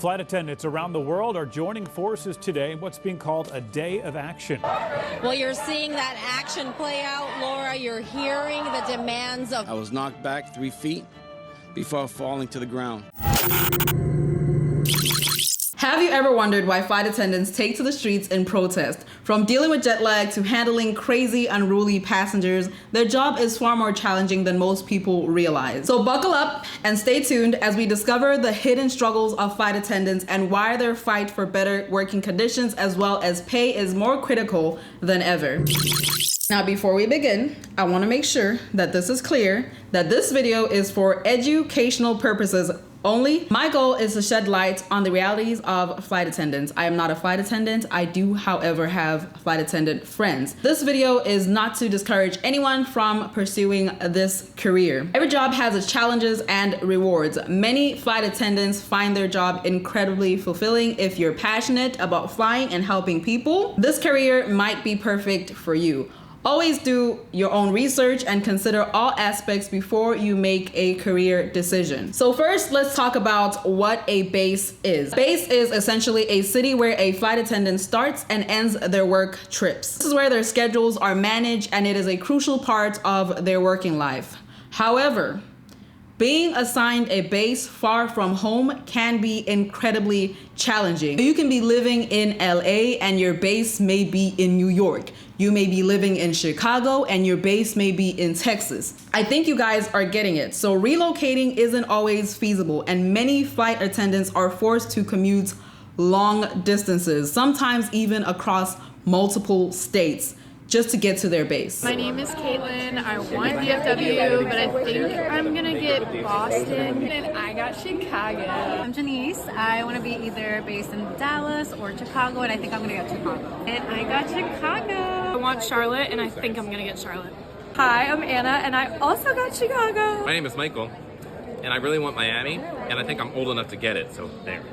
Flight attendants around the world are joining forces today in what's being called a day of action. Well, you're seeing that action play out, Laura. You're hearing the demands of... I was knocked back 3 feet before falling to the ground. Have you ever wondered why flight attendants take to the streets in protest? From dealing with jet lag to handling crazy, unruly passengers, their job is far more challenging than most people realize. So buckle up and stay tuned as we discover the hidden struggles of flight attendants and why their fight for better working conditions as well as pay is more critical than ever. Now, before we begin, I want to make sure that this is clear that this video is for educational purposes only. My goal is to shed light on the realities of flight attendants. I am not a flight attendant. I do, however, have flight attendant friends. This video is not to discourage anyone from pursuing this career. Every job has its challenges and rewards. Many flight attendants find their job incredibly fulfilling. If you're passionate about flying and helping people, this career might be perfect for you. Always do your own research and consider all aspects before you make a career decision. So first, let's talk about what a base is. Base is essentially a city where a flight attendant starts and ends their work trips. This is where their schedules are managed and it is a crucial part of their working life. However, being assigned a base far from home can be incredibly challenging. You can be living in LA and your base may be in New York. You may be living in Chicago and your base may be in Texas. I think you guys are getting it. So relocating isn't always feasible and many flight attendants are forced to commute long distances, sometimes even across multiple states, just to get to their base. My name is Caitlin. I want DFW, but I think I'm gonna get Boston. And I got Chicago. I'm Janice. I want to be either based in Dallas or Chicago, and I think I'm gonna get Chicago. And I got Chicago. I want Charlotte, and I think I'm gonna get Charlotte. Hi, I'm Anna, and I also got Chicago. My name is Michael, and I really want Miami, and I think I'm old enough to get it, so there.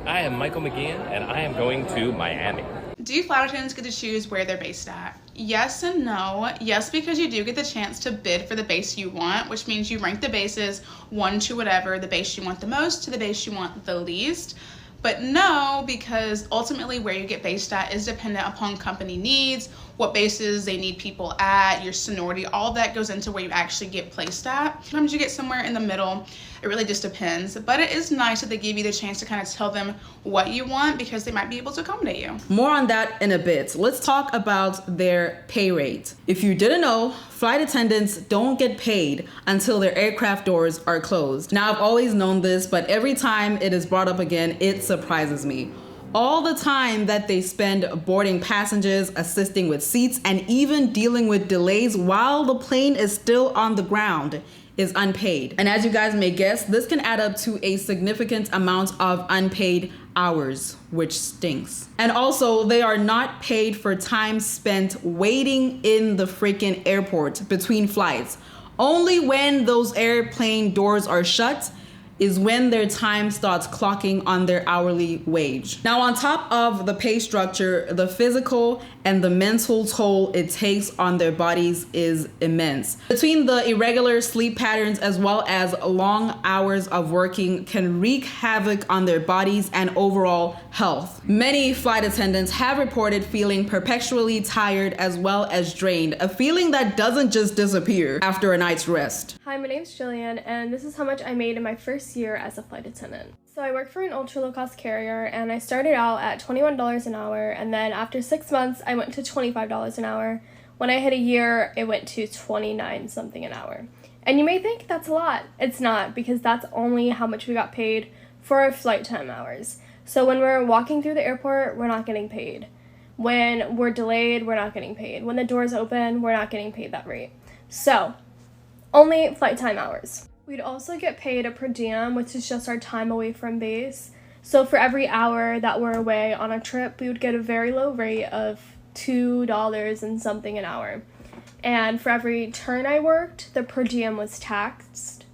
I am Michael McGeehan, and I am going to Miami. Do flight attendants get to choose where they're based at? Yes and no. Yes, because you do get the chance to bid for the base you want, which means you rank the bases 1 to whatever, the base you want the most to the base you want the least. But no, because ultimately where you get based at is dependent upon company needs, what bases they need people at, your seniority, all that goes into where you actually get placed at. Sometimes you get somewhere in the middle. It really just depends, but it is nice that they give you the chance to kind of tell them what you want because they might be able to accommodate you. More on that in a bit. Let's talk about their pay rate. If you didn't know, flight attendants don't get paid until their aircraft doors are closed. Now, I've always known this, but every time it is brought up again, it surprises me. All the time that they spend boarding passengers, assisting with seats, and even dealing with delays while the plane is still on the ground is unpaid. And as you guys may guess, this can add up to a significant amount of unpaid hours, which stinks. And also, they are not paid for time spent waiting in the freaking airport between flights. Only when those airplane doors are shut is when their time starts clocking on their hourly wage. Now, on top of the pay structure, the physical and the mental toll it takes on their bodies is immense. Between the irregular sleep patterns as well as long hours of working can wreak havoc on their bodies and overall health. Many flight attendants have reported feeling perpetually tired as well as drained, a feeling that doesn't just disappear after a night's rest. Hi, my name's Jillian, and this is how much I made in my first year as a flight attendant. So I work for an ultra low cost carrier, and I started out at $21 an hour, and then after 6 months I went to $25 an hour. When I hit a year, it went to 29 something an hour. And you may think that's a lot. It's not, because that's only how much we got paid for our flight time hours. So when we're walking through the airport, we're not getting paid. When we're delayed, we're not getting paid. When the doors open, we're not getting paid that rate. So only flight time hours. We'd also get paid a per diem, which is just our time away from base. So for every hour that we're away on a trip, we would get a very low rate of $2 and something an hour. And for every turn I worked, the per diem was taxed.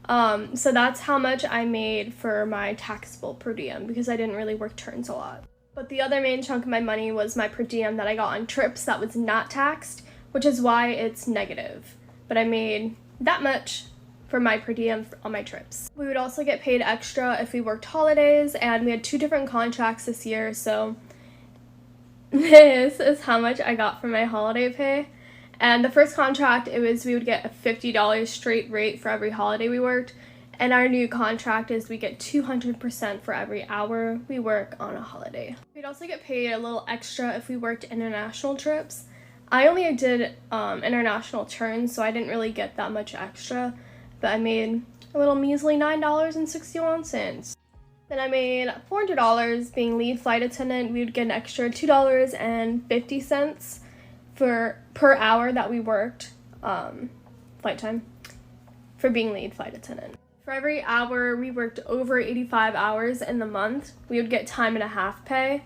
So that's how much I made for my taxable per diem because I didn't really work turns a lot. But the other main chunk of my money was my per diem that I got on trips that was not taxed, which is why it's negative. But I made that much for my per diem on my trips. We would also get paid extra if we worked holidays, and we had 2 different contracts this year, so this is how much I got for my holiday pay. And the first contract, we would get a $50 straight rate for every holiday we worked, and our new contract is we get 200% for every hour we work on a holiday. We'd also get paid a little extra if we worked international trips. I only did international turns, so I didn't really get that much extra, but I made a little measly $9.61. Then I made $400 being lead flight attendant. We would get an extra $2.50 per hour that we worked, flight time, for being lead flight attendant. For every hour we worked over 85 hours in the month, we would get time and a half pay.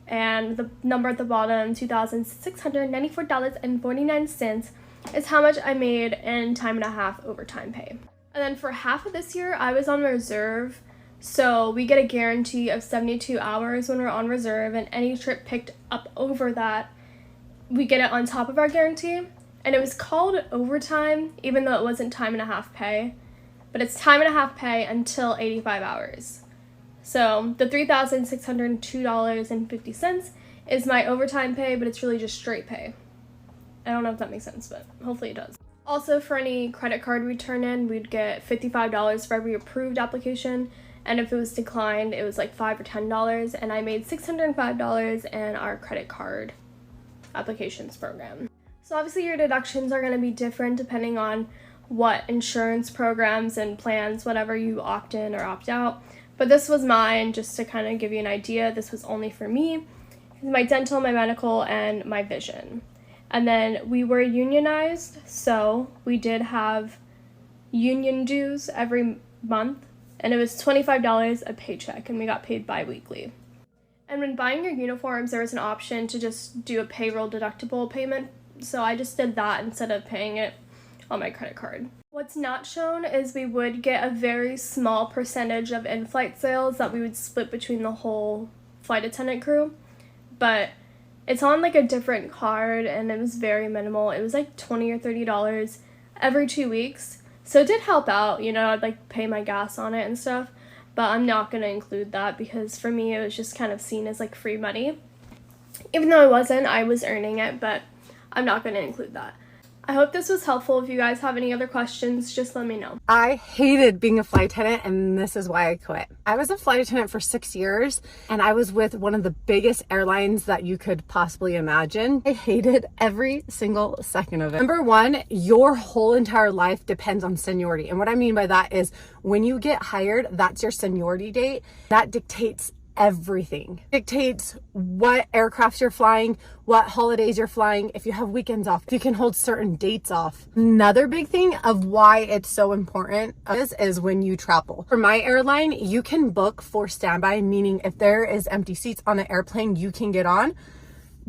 And the number at the bottom, $2,694.49, is how much I made in time and a half overtime pay. And then for half of this year, I was on reserve, so we get a guarantee of 72 hours when we're on reserve, and any trip picked up over that, we get it on top of our guarantee. And it was called overtime, even though it wasn't time and a half pay, but it's time and a half pay until 85 hours. So the $3,602.50 is my overtime pay, but it's really just straight pay. I don't know if that makes sense, but hopefully it does. Also, for any credit card we turn in, we'd get $55 for every approved application, and if it was declined, it was like $5 or $10, and I made $605 in our credit card applications program. So obviously your deductions are going to be different depending on what insurance programs and plans, whatever you opt in or opt out. But this was mine, just to kind of give you an idea. This was only for me, my dental, my medical, and my vision. And then we were unionized, so we did have union dues every month, and it was $25 a paycheck, and we got paid bi-weekly. And when buying your uniforms, there was an option to just do a payroll deductible payment, so I just did that instead of paying it on my credit card. What's not shown is we would get a very small percentage of in-flight sales that we would split between the whole flight attendant crew, but it's on like a different card, and it was very minimal. It was like $20 or $30 every 2 weeks, so it did help out, you know. I'd like pay my gas on it and stuff, but I'm not going to include that because for me it was just kind of seen as like free money. Even though I was earning it, but I'm not going to include that. I hope this was helpful. If you guys have any other questions, just let me know. I hated being a flight attendant, and this is why I quit. I was a flight attendant for 6 years, and I was with one of the biggest airlines that you could possibly imagine. I hated every single second of it. Number one, your whole entire life depends on seniority. And what I mean by that is when you get hired, that's your seniority date. That dictates everything. Dictates what aircrafts you're flying, what holidays you're flying, if you have weekends off, if you can hold certain dates off. Another big thing of why it's so important is when you travel. For my airline, you can book for standby, meaning if there is empty seats on the airplane, you can get on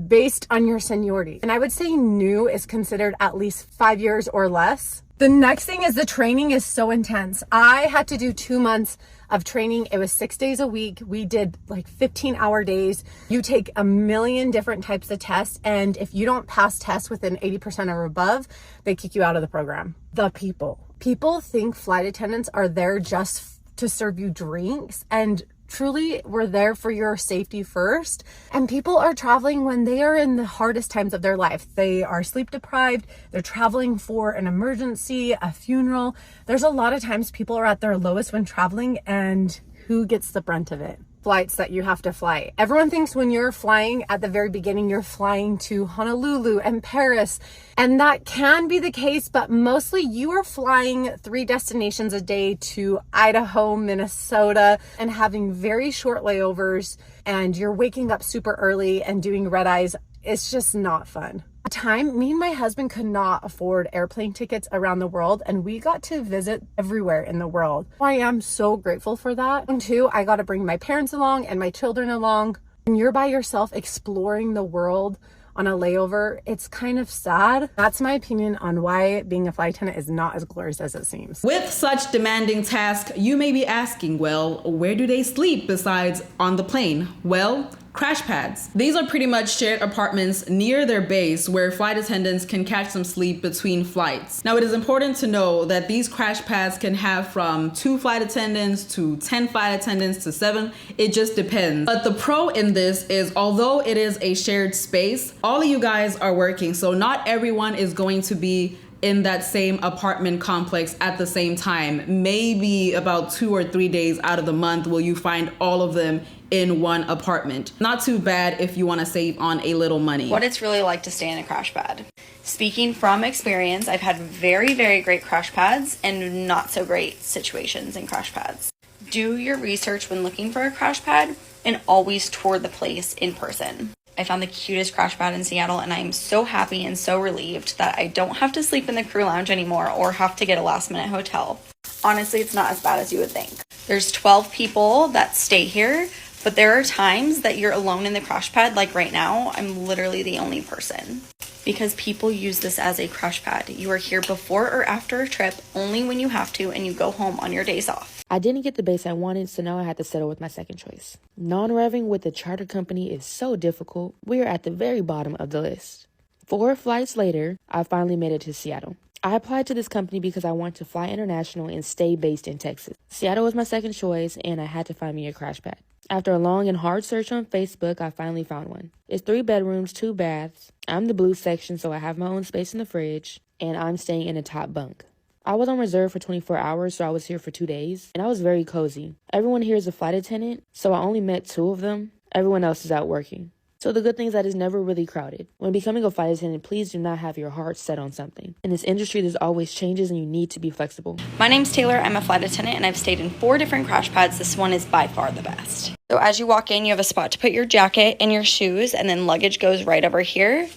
based on your seniority. And I would say new is considered at least 5 years or less. The next thing is the training is so intense. I had to do 2 months of training. It was 6 days a week. We did like 15-hour days. You take a million different types of tests, and if you don't pass tests within 80% or above, they kick you out of the program. The people think flight attendants are there just to serve you drinks, and truly we're there for your safety first. And people are traveling when they are in the hardest times of their life. They are sleep deprived, they're traveling for an emergency, a funeral. There's a lot of times people are at their lowest when traveling, and who gets the brunt of it? Flights that you have to fly. Everyone thinks when you're flying at the very beginning, you're flying to Honolulu and Paris, and that can be the case, but mostly you are flying 3 destinations a day to Idaho, Minnesota, and having very short layovers, and you're waking up super early and doing red eyes. It's just not fun. At the time, me and my husband could not afford airplane tickets around the world, and we got to visit everywhere in the world. I am so grateful for that. And two, I got to bring my parents along and my children along. When you're by yourself exploring the world on a layover, it's kind of sad. That's my opinion on why being a flight attendant is not as glorious as it seems. With such demanding tasks, you may be asking, well, where do they sleep besides on the plane? Well, Crash pads. These are pretty much shared apartments near their base where flight attendants can catch some sleep between flights. Now, it is important to know that these crash pads can have from 2 flight attendants to 10 flight attendants to 7. It just depends. But the pro in this is, although it is a shared space, all of you guys are working. So not everyone is going to be in that same apartment complex at the same time. Maybe about 2 or 3 days out of the month will you find all of them in one apartment. Not too bad if you want to save on a little money. What it's really like to stay in a crash pad. Speaking from experience, I've had very, very great crash pads and not so great situations in crash pads. Do your research when looking for a crash pad and always tour the place in person. I found the cutest crash pad in Seattle and I am so happy and so relieved that I don't have to sleep in the crew lounge anymore or have to get a last minute hotel. Honestly, it's not as bad as you would think. There's 12 people that stay here, but there are times that you're alone in the crash pad. Like right now, I'm literally the only person because people use this as a crash pad. You are here before or after a trip only when you have to, and you go home on your days off. I didn't get the base I wanted, so now I had to settle with my second choice. Non-revving with a charter company is so difficult. We are at the very bottom of the list. 4 flights later, I finally made it to Seattle. I applied to this company because I want to fly international and stay based in Texas. Seattle was my second choice, and I had to find me a crash pad. After a long and hard search on Facebook, I finally found one. It's 3 bedrooms, 2 baths. I'm the blue section, so I have my own space in the fridge, and I'm staying in a top bunk. I was on reserve for 24 hours, so I was here for 2 days, and I was very cozy. Everyone here is a flight attendant, so I only met 2 of them. Everyone else is out working. So the good thing is that it's never really crowded. When becoming a flight attendant, please do not have your heart set on something. In this industry, there's always changes and you need to be flexible. My name's Taylor, I'm a flight attendant, and I've stayed in 4 different crash pads. This one is by far the best. So as you walk in, you have a spot to put your jacket and your shoes, and then luggage goes right over here.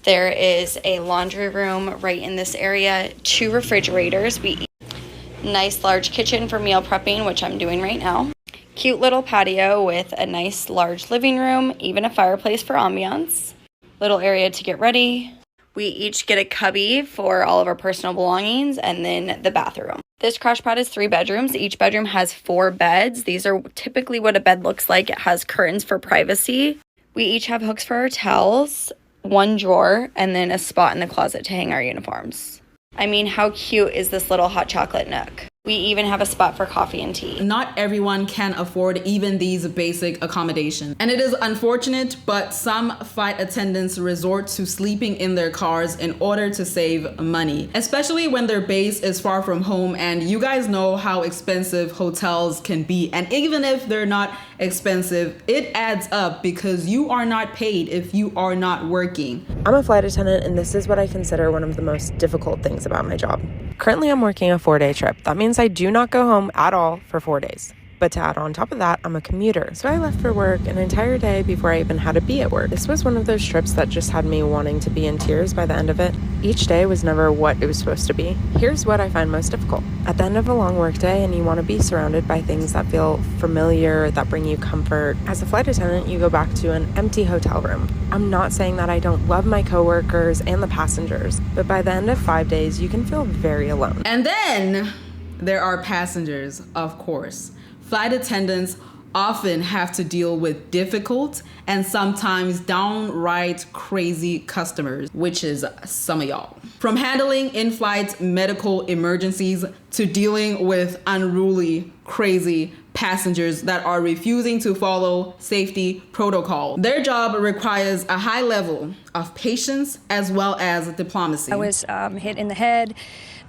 There is a laundry room right in this area, 2 refrigerators. Nice large kitchen for meal prepping, which I'm doing right now. Cute little patio with a nice large living room, even a fireplace for ambiance. Little area to get ready. We each get a cubby for all of our personal belongings, and then the bathroom. This crash pad is 3 bedrooms. Each bedroom has 4 beds. These are typically what a bed looks like. It has curtains for privacy. We each have hooks for our towels, 1 drawer, and then a spot in the closet to hang our uniforms. I mean, how cute is this little hot chocolate nook? We even have a spot for coffee and tea. Not everyone can afford even these basic accommodations. And it is unfortunate, but some flight attendants resort to sleeping in their cars in order to save money, especially when their base is far from home, and you guys know how expensive hotels can be. And even if they're not expensive, it adds up because you are not paid if you are not working. I'm a flight attendant, and this is what I consider one of the most difficult things about my job. Currently, I'm working a 4-day trip. That means I do not go home at all for 4 days. But to add on top of that, I'm a commuter. So I left for work an entire day before I even had to be at work. This was one of those trips that just had me wanting to be in tears by the end of it. Each day was never what it was supposed to be. Here's what I find most difficult. At the end of a long work day and you want to be surrounded by things that feel familiar, that bring you comfort. As a flight attendant, you go back to an empty hotel room. I'm not saying that I don't love my coworkers and the passengers, but by the end of 5 days, you can feel very alone. And then there are passengers, of course. Flight attendants often have to deal with difficult and sometimes downright crazy customers, which is some of y'all. From handling in-flight medical emergencies to dealing with unruly, crazy passengers that are refusing to follow safety protocol. Their job requires a high level of patience as well as diplomacy. I was hit in the head,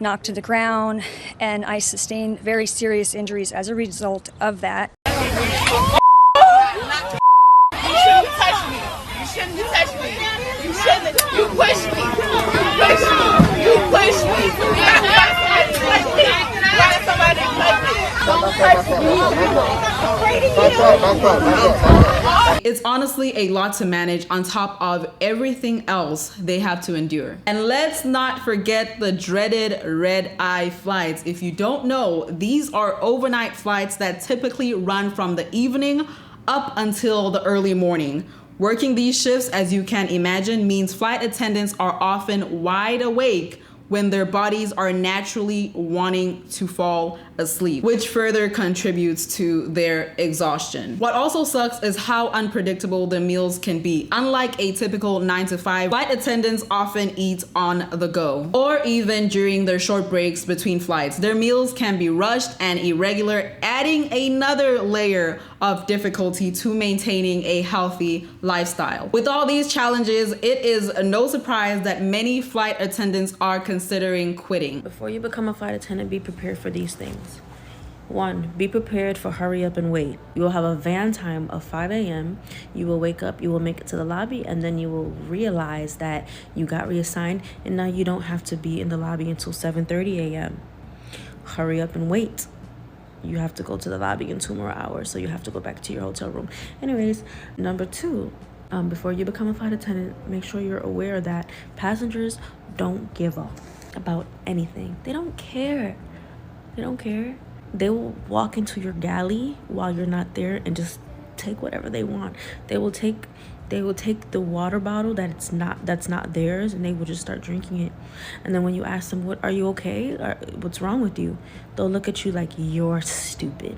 knocked to the ground, and I sustained very serious injuries as a result of that. You shouldn't touch me. You shouldn't touch me. You shouldn't. You push me. You push me. You push me. Why somebody touch me? Don't touch me. It's honestly a lot to manage on top of everything else they have to endure. And let's not forget the dreaded red-eye flights. If you don't know, these are overnight flights that typically run from the evening up until the early morning. Working these shifts, as you can imagine, means flight attendants are often wide awake when their bodies are naturally wanting to fall asleep, which further contributes to their exhaustion. What also sucks is how unpredictable the meals can be. Unlike a typical 9 to 5, flight attendants often eat on the go, or even during their short breaks between flights. Their meals can be rushed and irregular, adding another layer of difficulty to maintaining a healthy lifestyle. With all these challenges, it is no surprise that many flight attendants are considering quitting. Before you become a flight attendant, be prepared for these things. 1, be prepared for hurry up and wait. You will have a van time of 5 a.m. You will wake up, you will make it to the lobby, and then you will realize that you got reassigned and now you don't have to be in the lobby until 7:30 a.m. Hurry up and wait. You have to go to the lobby in 2 more hours, so you have to go back to your hotel room. Anyways, number 2, before you become a flight attendant, make sure you're aware that passengers don't give up about anything. They don't care. They don't care. They will walk into your galley while you're not there and just take whatever they want. They will take the water bottle that's not theirs, and they will just start drinking it. And then when you ask them, "What, are you okay? Or what's wrong with you?" They'll look at you like you're stupid.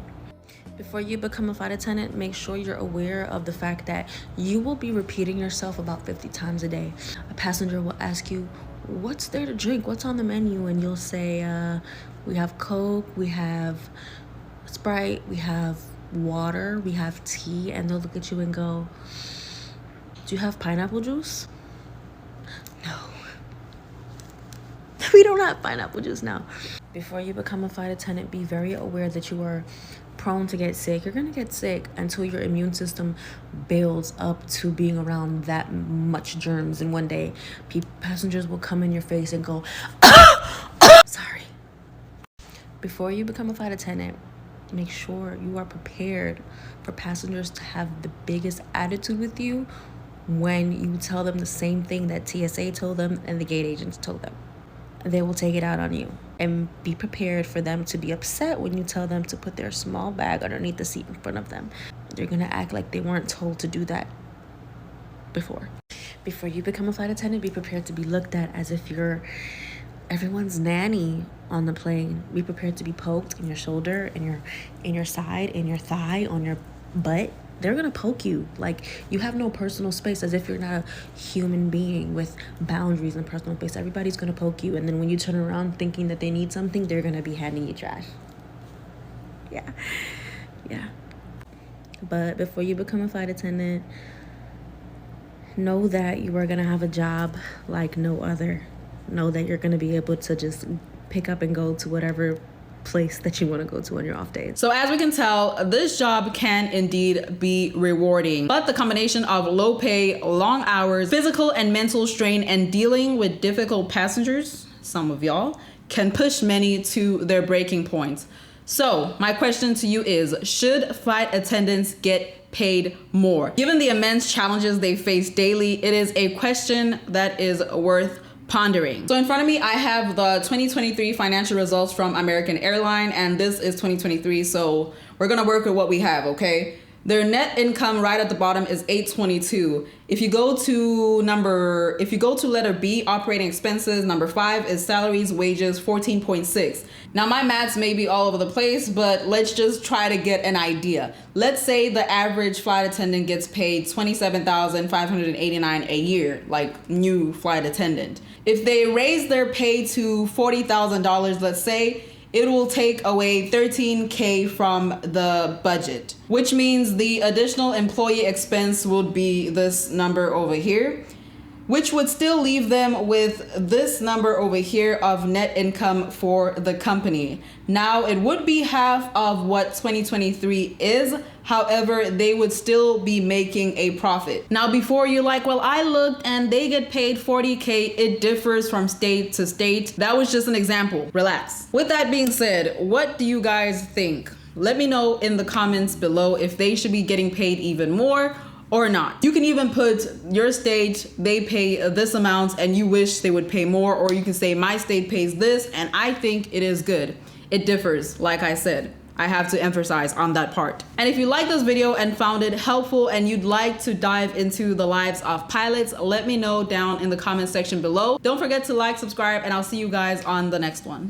Before you become a flight attendant, make sure you're aware of the fact that you will be repeating yourself about 50 times a day. A passenger will ask you, "What's there to drink? What's on the menu?" And you'll say, "We have Coke, we have Sprite, we have water, we have tea." And they'll look at you and go, "Do you have pineapple juice?" "No." We don't have pineapple juice now. Before you become a flight attendant, be very aware that you are prone to get sick. You're gonna get sick until your immune system builds up to being around that much germs. And one day, passengers will come in your face and go, "Sorry." Before you become a flight attendant, make sure you are prepared for passengers to have the biggest attitude with you when you tell them the same thing that TSA told them and the gate agents told them. They will take it out on you. And be prepared for them to be upset when you tell them to put their small bag underneath the seat in front of them. They're going to act like they weren't told to do that before. Before you become a flight attendant, be prepared to be looked at as if you're everyone's nanny on the plane. Be prepared to be poked in your shoulder, in your side, in your thigh, on your butt. They're gonna poke you like you have no personal space, as if you're not a human being with boundaries and personal space. Everybody's gonna poke you, and then when you turn around thinking that they need something, they're gonna be handing you trash. Yeah. But before you become a flight attendant, know that you are gonna have a job like no other. Know that you're gonna be able to just pick up and go to whatever place that you want to go to on your off days. So as we can tell, this job can indeed be rewarding, but the combination of low pay, long hours, physical and mental strain, and dealing with difficult passengers, some of y'all, can push many to their breaking points. So my question to you is, should flight attendants get paid more? Given the immense challenges they face daily, it is a question that is worth pondering. So in front of me, I have the 2023 financial results from American Airlines, and this is 2023. So we're gonna work with what we have, okay? Their net income right at the bottom is $822. If you go to letter B, operating expenses, number 5 is salaries, wages, 14.6. Now my maths may be all over the place, but let's just try to get an idea. Let's say the average flight attendant gets paid $27,589 a year, like new flight attendant. If they raise their pay to $40,000, let's say, it will take away $13K from the budget, which means the additional employee expense would be this number over here, which would still leave them with this number over here of net income for the company. Now, it would be half of what 2023 is. However, they would still be making a profit. Now, before you're like, well, I looked and they get paid $40K. It differs from state to state. That was just an example. Relax. With that being said, what do you guys think? Let me know in the comments below if they should be getting paid even more or not. You can even put your state, they pay this amount and you wish they would pay more, or you can say my state pays this and I think it is good. It differs, like I said. I have to emphasize on that part. And if you like this video and found it helpful and you'd like to dive into the lives of pilots, let me know down in the comment section below. Don't forget to like, subscribe, and I'll see you guys on the next one.